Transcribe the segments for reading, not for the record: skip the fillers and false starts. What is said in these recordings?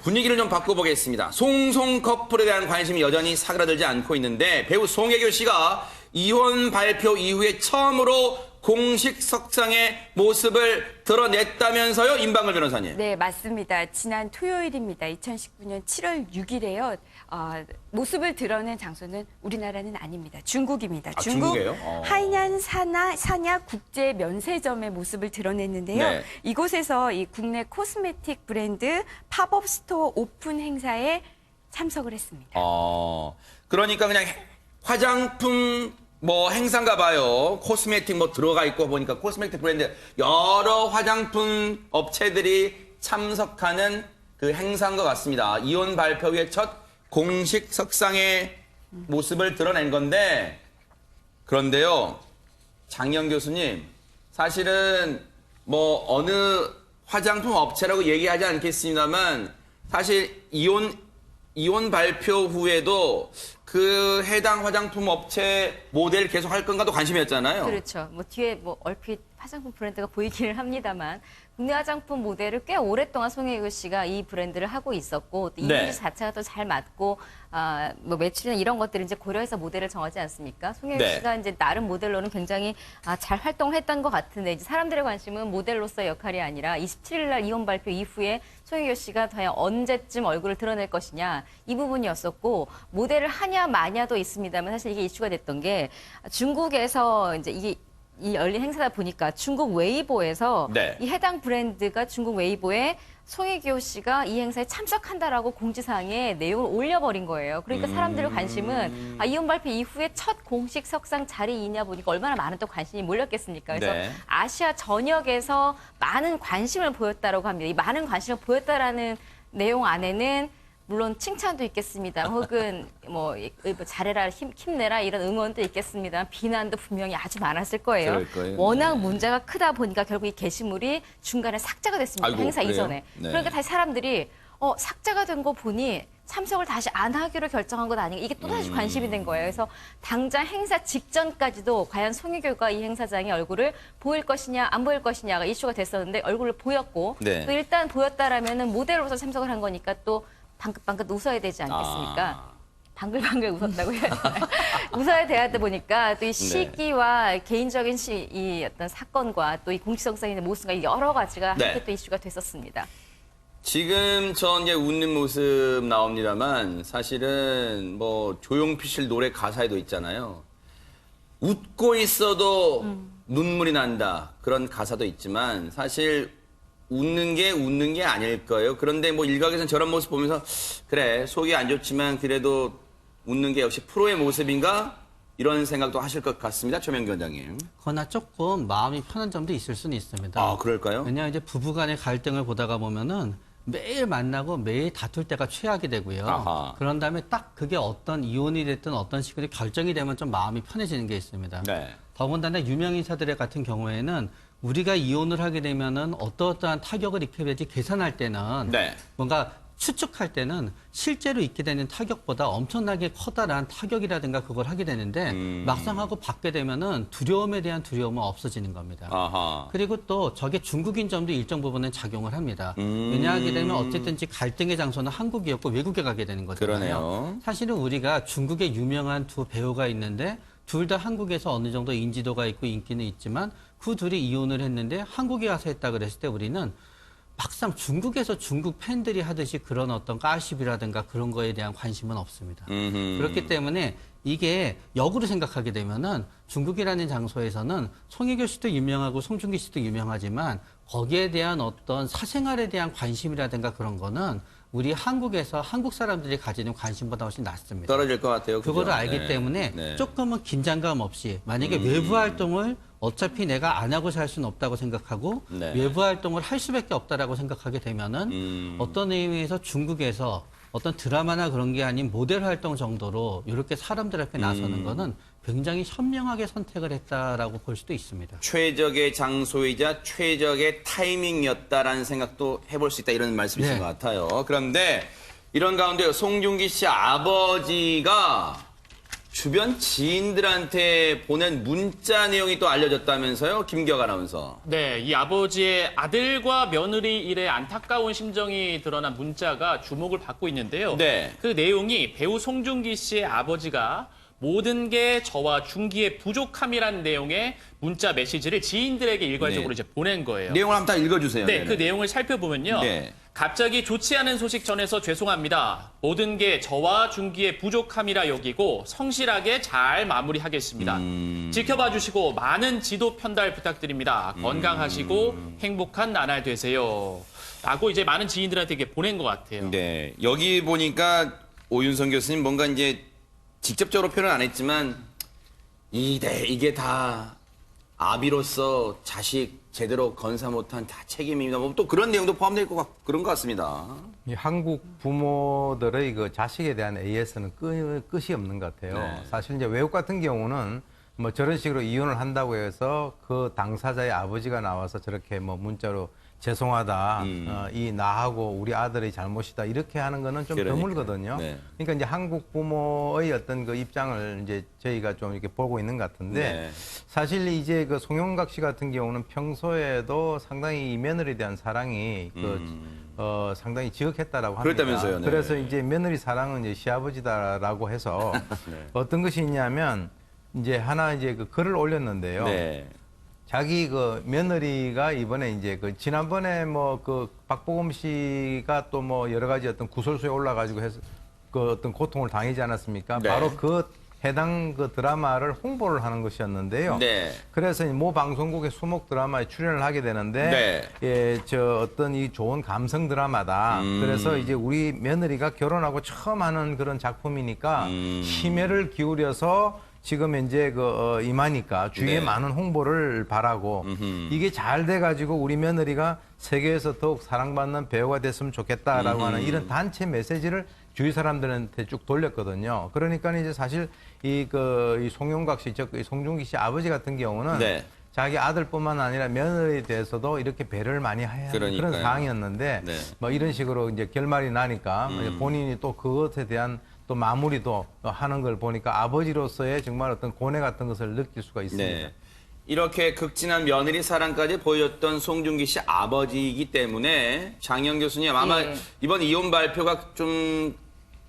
분위기를 좀 바꿔보겠습니다. 송송 커플에 대한 관심이 여전히 사그라들지 않고 있는데 배우 송혜교 씨가 이혼 발표 이후에 처음으로 공식 석상의 모습을 드러냈다면서요, 임방글 변호사님? 네, 맞습니다. 지난 토요일입니다. 2019년 7월 6일에요. 모습을 드러낸 장소는 우리나라는 아닙니다. 중국입니다. 아, 중국 중국이에요? 하이난 사냐 국제 면세점의 모습을 드러냈는데요. 네. 이곳에서 이 국내 코스메틱 브랜드 팝업 스토어 오픈 행사에 참석을 했습니다. 그러니까 그냥 화장품 행사인가 봐요. 코스메틱 들어가 있고 보니까 코스메틱 브랜드 여러 화장품 업체들이 참석하는 그 행사인 것 같습니다. 이혼 발표 후에 첫 공식 석상의 모습을 드러낸 건데, 그런데요, 장영 교수님, 사실은 어느 화장품 업체라고 얘기하지 않겠습니다만 사실 이혼 발표 후에도 그 해당 화장품 업체 모델 계속 할 건가도 관심이었잖아요. 그렇죠. 뒤에 얼핏 화장품 브랜드가 보이기는 합니다만 국내 화장품 모델을 꽤 오랫동안 송혜교 씨가 이 브랜드를 하고 있었고 또 이미지 자체가 또 잘 맞고 매출이나 이런 것들을 이제 고려해서 모델을 정하지 않습니까? 송혜교 씨가 이제 나름 모델로는 굉장히 잘 활동을 했던 것 같은데 이제 사람들의 관심은 모델로서의 역할이 아니라 27일 날 이혼 발표 이후에 송혜교 씨가 과연 언제쯤 얼굴을 드러낼 것이냐 이 부분이었었고 모델을 하냐 마냐도 있습니다만 사실 이게 이슈가 됐던 게 중국에서 이제 이게 이 열린 행사다 보니까 중국 웨이보에서 이 해당 브랜드가 중국 웨이보에 송혜교 씨가 이 행사에 참석한다라고 공지사항에 내용을 올려버린 거예요. 그러니까 사람들의 관심은 이혼 발표 이후에 첫 공식 석상 자리이냐 보니까 얼마나 많은 또 관심이 몰렸겠습니까? 그래서 아시아 전역에서 많은 관심을 보였다라고 합니다. 이 많은 관심을 보였다라는 내용 안에는 물론 칭찬도 있겠습니다. 혹은 잘해라, 힘내라 이런 응원도 있겠습니다. 비난도 분명히 아주 많았을 거예요. 워낙 문제가 크다 보니까 결국 이 게시물이 중간에 삭제가 됐습니다. 아이고, 행사 그래요? 이전에. 그러니까 다시 사람들이 삭제가 된 거 보니 참석을 다시 안 하기로 결정한 것 아닌가. 이게 또다시 관심이 된 거예요. 그래서 당장 행사 직전까지도 과연 송혜교가 이 행사장의 얼굴을 보일 것이냐 안 보일 것이냐가 이슈가 됐었는데 얼굴을 보였고 또 일단 보였다라면 모델로서 참석을 한 거니까 또 방긋방긋 웃어야 되지 않겠습니까? 방글방글 웃었다고 해야 되나요? 웃어야 돼야 보니까 또 이 시기와 개인적인 이 어떤 사건과 또 이 공식성상 있는 모습과 여러 가지가 함께 또 이슈가 됐었습니다. 지금 전 이제 웃는 모습 나옵니다만 사실은 조용필 노래 가사에도 있잖아요. 웃고 있어도 눈물이 난다. 그런 가사도 있지만 사실 웃는 게 아닐 거예요. 그런데 일각에서는 저런 모습 보면서 그래 속이 안 좋지만 그래도 웃는 게 역시 프로의 모습인가? 이런 생각도 하실 것 같습니다. 최명기 원장님. 그러나 조금 마음이 편한 점도 있을 수는 있습니다. 아, 그럴까요? 왜냐하면 이제 부부 간의 갈등을 보다가 보면은 매일 만나고 매일 다툴 때가 최악이 되고요. 아하. 그런 다음에 딱 그게 어떤 이혼이 됐든 어떤 식으로 결정이 되면 좀 마음이 편해지는 게 있습니다. 더군다나 유명 인사들 같은 경우에는 우리가 이혼을 하게 되면은 어떠한 타격을 입게 될지 계산할 때는 뭔가 추측할 때는 실제로 입게 되는 타격보다 엄청나게 커다란 타격이라든가 그걸 하게 되는데 막상 하고 받게 되면은 두려움에 대한 두려움은 없어지는 겁니다. 그리고 또 저게 중국인 점도 일정 부분은 작용을 합니다. 왜냐하게 되면 어쨌든지 갈등의 장소는 한국이었고 외국에 가게 되는 거잖아요. 사실은 우리가 중국에 유명한 두 배우가 있는데 둘 다 한국에서 어느 정도 인지도가 있고 인기는 있지만 그 둘이 이혼을 했는데 한국에 와서 했다 그랬을 때 우리는 막상 중국에서 중국 팬들이 하듯이 그런 어떤 가십이라든가 그런 거에 대한 관심은 없습니다. 그렇기 때문에 이게 역으로 생각하게 되면은 중국이라는 장소에서는 송혜교 씨도 유명하고 송중기 씨도 유명하지만 거기에 대한 어떤 사생활에 대한 관심이라든가 그런 거는 우리 한국에서 한국 사람들이 가지는 관심보다 훨씬 낮습니다. 떨어질 것 같아요. 그거를 알기 때문에 조금은 긴장감 없이 만약에 외부 활동을 어차피 내가 안 하고 살 수는 없다고 생각하고 외부 활동을 할 수밖에 없다라고 생각하게 되면은 어떤 의미에서 중국에서 어떤 드라마나 그런 게 아닌 모델 활동 정도로 이렇게 사람들 앞에 나서는 거는 굉장히 현명하게 선택을 했다라고 볼 수도 있습니다. 최적의 장소이자 최적의 타이밍이었다라는 생각도 해볼 수 있다 이런 말씀이신 것 같아요. 그런데 이런 가운데 송중기 씨 아버지가 주변 지인들한테 보낸 문자 내용이 또 알려졌다면서요, 김기혁 아나운서. 네, 이 아버지의 아들과 며느리 일에 안타까운 심정이 드러난 문자가 주목을 받고 있는데요. 네. 그 내용이 배우 송중기 씨의 아버지가 모든 게 저와 중기의 부족함이라는 내용의 문자 메시지를 지인들에게 일괄적으로 네. 이제 보낸 거예요. 내용을 한번 다 읽어주세요. 네, 네네. 그 내용을 살펴보면요. 네. 갑자기 좋지 않은 소식 전해서 죄송합니다. 모든 게 저와 중기의 부족함이라 여기고 성실하게 잘 마무리하겠습니다. 지켜봐 주시고 많은 지도 편달 부탁드립니다. 건강하시고 행복한 나날 되세요. 라고 이제 많은 지인들한테 이게 보낸 것 같아요. 네. 여기 보니까 오윤성 교수님 뭔가 이제 직접적으로 표현 안 했지만 이게 다 아비로서 자식 제대로 건사 못한 다 책임입니다. 뭐 또 그런 내용도 포함될 것 그런 것 같습니다. 이 한국 부모들의 그 자식에 대한 AS는 끝이 없는 것 같아요. 네. 사실 이제 외국 같은 경우는 뭐 저런 식으로 이혼을 한다고 해서 그 당사자의 아버지가 나와서 저렇게 뭐 문자로 죄송하다, 이 나하고 우리 아들의 잘못이다 이렇게 하는 거는 좀 그러니까요. 드물거든요. 네. 그러니까 이제 한국 부모의 어떤 그 입장을 이제 저희가 좀 이렇게 보고 있는 것 같은데 네. 사실 이제 그 송영각 씨 같은 경우는 평소에도 상당히 이 며느리에 대한 사랑이 상당히 지극했다라고 합니다. 그랬다면서요, 네. 그래서 이제 며느리 사랑은 이제 시아버지다라고 해서 네. 어떤 것이 있냐면 이제 하나 이제 그 글을 올렸는데요. 네. 자기 그 며느리가 이번에 이제 그 지난번에 뭐 그 박보검 씨가 또 뭐 여러 가지 어떤 구설수에 올라가지고 해서 그 어떤 고통을 당하지 않았습니까? 네. 바로 그 해당 그 드라마를 홍보를 하는 것이었는데요. 네. 그래서 모 방송국의 수목 드라마에 출연을 하게 되는데, 네. 예, 저 어떤 이 좋은 감성 드라마다. 그래서 이제 우리 며느리가 결혼하고 처음 하는 그런 작품이니까 심혈을 기울여서 지금 이제 임하니까 주위에 네. 많은 홍보를 바라고 이게 잘 돼가지고 우리 며느리가 세계에서 더욱 사랑받는 배우가 됐으면 좋겠다라고 하는 이런 단체 메시지를 주위 사람들한테 쭉 돌렸거든요. 그러니까 이제 사실 이 송영각 씨, 즉 송중기 씨 아버지 같은 경우는 네. 자기 아들뿐만 아니라 며느리에 대해서도 이렇게 배려를 많이 해야 하는 그런 그러니까요. 상황이었는데 네. 뭐 이런 식으로 이제 결말이 나니까 본인이 또 그것에 대한 또 마무리도 하는 걸 보니까 아버지로서의 정말 어떤 고뇌 같은 것을 느낄 수가 있습니다. 네. 이렇게 극진한 며느리 사랑까지 보여줬던 송중기 씨 아버지이기 때문에 장영 교수님 아마 예. 이번 이혼 발표가 좀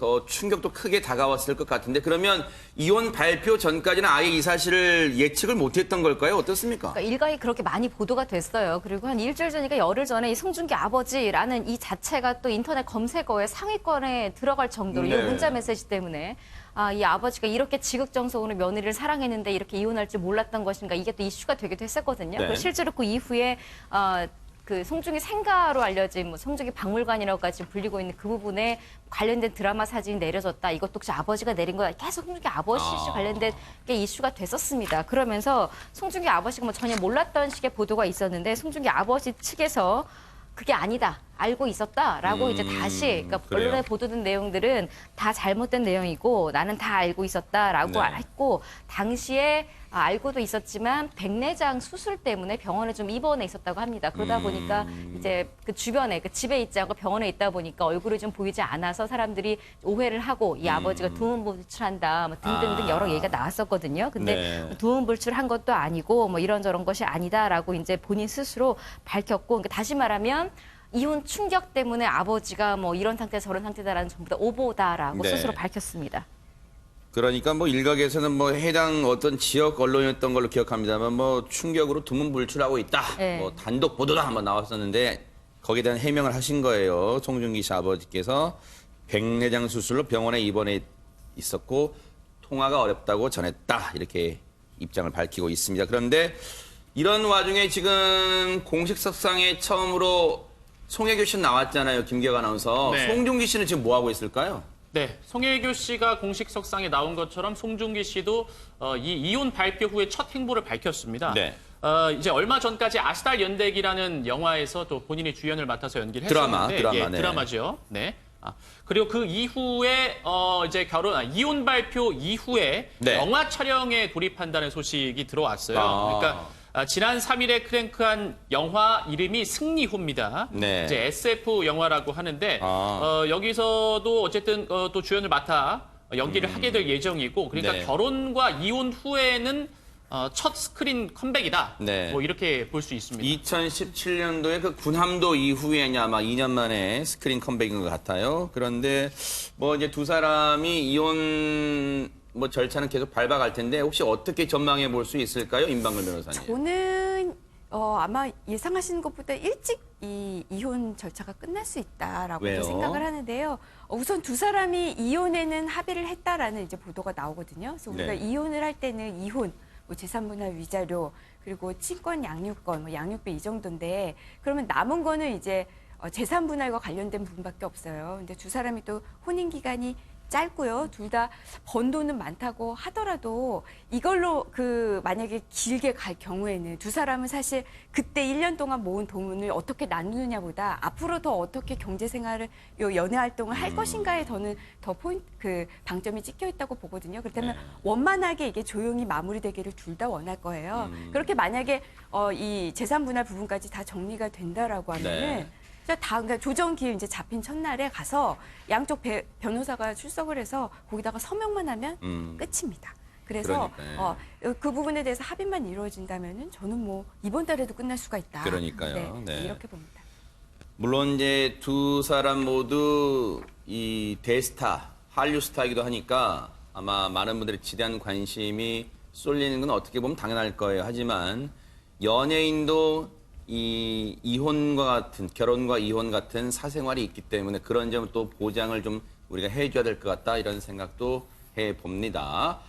더 충격도 크게 다가왔을 것 같은데 그러면 이혼 발표 전까지는 아예 이 사실을 예측을 못했던 걸까요? 어떻습니까? 그러니까 일각이 그렇게 많이 보도가 됐어요. 그리고 한 일주일 전이니까 열흘 전에 이 송중기 아버지라는 이 자체가 또 인터넷 검색어의 상위권에 들어갈 정도로 이 네. 문자 메시지 때문에 이 아버지가 이렇게 지극정성으로 며느리를 사랑했는데 이렇게 이혼할 줄 몰랐던 것인가 이게 또 이슈가 되기도 했었거든요. 네. 그리고 실제로 그 이후에 그 송중기 생가로 알려진 뭐 송중기 박물관이라고까지 불리고 있는 그 부분에 관련된 드라마 사진이 내려졌다. 이것도 혹시 아버지가 내린 거야. 계속 송중기 아버지 관련된 게 이슈가 됐었습니다. 그러면서 송중기 아버지가 뭐 전혀 몰랐던 식의 보도가 있었는데 송중기 아버지 측에서 그게 아니다. 알고 있었다라고 이제 다시 그러니까 그래요? 언론에 보도된 내용들은 다 잘못된 내용이고 나는 다 알고 있었다라고 네. 했고 당시에 알고도 있었지만 백내장 수술 때문에 병원에 좀 입원해 있었다고 합니다. 그러다 보니까 이제 그 주변에 그 집에 있지 않고 병원에 있다 보니까 얼굴이 좀 보이지 않아서 사람들이 오해를 하고 이 아버지가 두문불출한다 뭐 등등등 여러 얘기가 나왔었거든요. 근데 네. 두문불출한 것도 아니고 뭐 이런저런 것이 아니다라고 이제 본인 스스로 밝혔고 그러니까 다시 말하면 이혼 충격 때문에 아버지가 뭐 이런 상태 저런 상태다라는 전부 다 오보다라고 네. 스스로 밝혔습니다. 그러니까 뭐 일각에서는 뭐 해당 어떤 지역 언론이었던 걸로 기억합니다만 뭐 충격으로 두문불출하고 있다. 네. 뭐 단독 보도가 한번 나왔었는데 거기에 대한 해명을 하신 거예요. 송중기 씨 아버지께서 백내장 수술로 병원에 입원해 있었고 통화가 어렵다고 전했다. 이렇게 입장을 밝히고 있습니다. 그런데 이런 와중에 지금 공식 석상에 처음으로 송혜교 씨는 나왔잖아요. 김기혁 아나운서. 네. 송중기 씨는 지금 뭐 하고 있을까요? 네, 송혜교 씨가 공식 석상에 나온 것처럼 송중기 씨도 이 이혼 발표 후에 첫 행보를 밝혔습니다. 네. 이제 얼마 전까지 아스달 연대기라는 영화에서 또 본인이 주연을 맡아서 연기를 드라마, 했었는데 드라마, 예, 네. 드라마죠. 네. 그리고 그 이후에 이제 이혼 발표 이후에 네. 영화 촬영에 돌입한다는 소식이 들어왔어요. 아. 그러니까 지난 3일에 크랭크한 영화 이름이 승리호입니다. 네. 이제 SF 영화라고 하는데 아. 여기서도 어쨌든 또 주연을 맡아 연기를 하게 될 예정이고 그러니까 네. 결혼과 이혼 후에는 첫 스크린 컴백이다. 네. 뭐 이렇게 볼 수 있습니다. 2017년도에 그 군함도 이후에 아마 2년 만에 스크린 컴백인 것 같아요. 그런데 뭐 이제 두 사람이 이혼 뭐 절차는 계속 밟아갈 텐데 혹시 어떻게 전망해 볼 수 있을까요, 임방글 변호사님? 저는 아마 예상하시는 것보다 일찍 이 이혼 절차가 끝날 수 있다라고 왜요? 생각을 하는데요. 우선 두 사람이 이혼에는 합의를 했다라는 이제 보도가 나오거든요. 그래서 우리가 네. 이혼을 할 때는 이혼, 뭐 재산분할 위자료, 그리고 친권 양육권, 뭐 양육비 이 정도인데 그러면 남은 거는 이제 재산분할과 관련된 부분밖에 없어요. 근데 두 사람이 또 혼인 기간이 짧고요. 둘 다 번 돈은 많다고 하더라도 이걸로 만약에 길게 갈 경우에는 두 사람은 사실 그때 1년 동안 모은 돈을 어떻게 나누느냐보다 앞으로 더 어떻게 경제 생활을 연애 활동을 할 것인가에 저는 더 방점이 찍혀 있다고 보거든요. 그렇다면 원만하게 이게 조용히 마무리되기를 둘 다 원할 거예요. 그렇게 만약에 이 재산 분할 부분까지 다 정리가 된다라고 하면은 네. 그러니까 조정기일 이제 잡힌 첫날에 가서 양쪽 변호사가 출석을 해서 거기다가 서명만 하면 끝입니다. 그래서 그러니까요. 그 부분에 대해서 합의만 이루어진다면은 저는 뭐 이번 달에도 끝날 수가 있다. 그러니까요. 네. 이렇게 봅니다. 물론 이제 두 사람 모두 이 대스타, 한류 스타이기도 하니까 아마 많은 분들이 지대한 관심이 쏠리는 건 어떻게 보면 당연할 거예요. 하지만 연예인도 이 이혼과 같은 결혼과 이혼 같은 사생활이 있기 때문에 그런 점은 또 보장을 좀 우리가 해줘야 될 것 같다 이런 생각도 해봅니다.